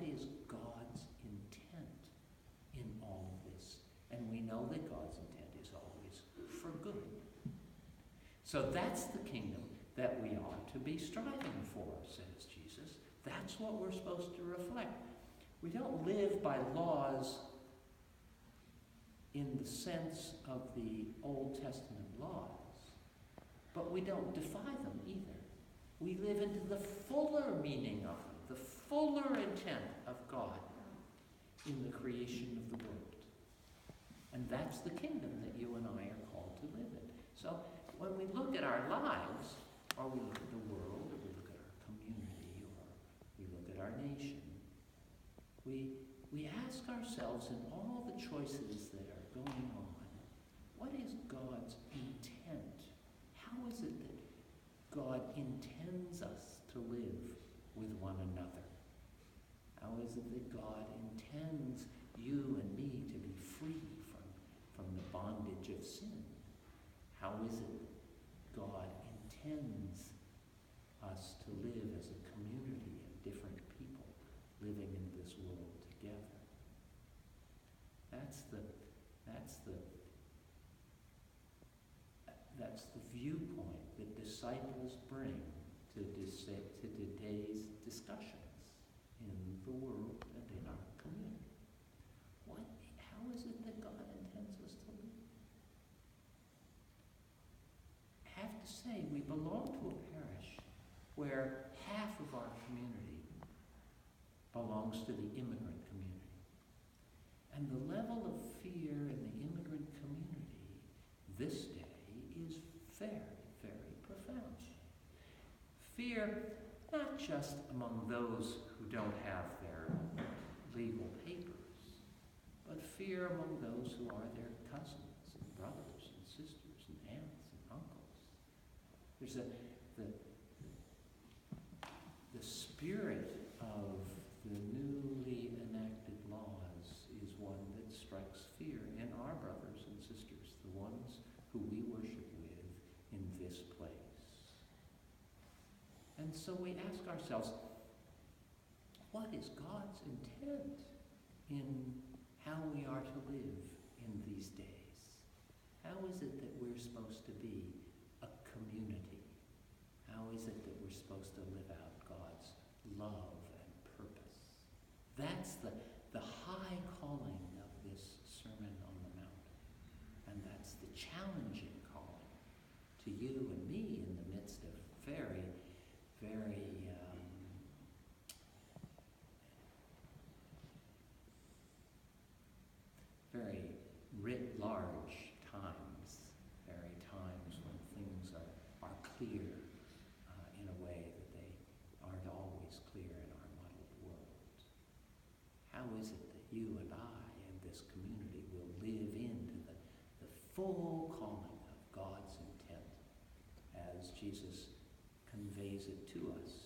is God's intent in all of this? And we know that God's intent is always for good. So that's the kingdom that we ought to be striving for, says Jesus. That's what we're supposed to reflect. We don't live by laws in the sense of the Old Testament laws, but we don't defy them either. We live into the fuller meaning of them, the fuller intent of God in the creation of the world. And that's the kingdom that you and I are called to live in. So when we look at our lives, or we look at the world, or we look at our community, or we look at our nation, we ask ourselves in all the choices that are going on, what is God's intent? How is it that God intends us to live with one another? How is it that God intends you and me to be free from the bondage of sin? How is it that God intends us to live as a community of different people living in this world together? That's the viewpoint that disciples bring to today's discussions in the world and in our community. How is it that God intends us to live? I have to say, we belong to a parish where half of our community belongs to the immigrant community. And the level of fear in the immigrant community this day is very, very profound. Fear not just among those who don't have their legal papers, but fear among those who are their cousins and brothers and sisters and aunts and uncles. There's the spirit of the newly enacted laws is one that strikes fear in our brothers and sisters, the ones who we worship with in this place. And so we ask ourselves, what is God's intent in how we are to live in these days? How is it that we're supposed to be a community? How is it that we're supposed to live out God's love and purpose? That's the high calling of this Sermon on the Mount. And that's the challenging calling to you and me in the midst of very, very very writ large times, very times when things are clear in a way that they aren't always clear in our muddled world. How is it that you and I and this community will live into the full calling of God's intent as Jesus conveys it to us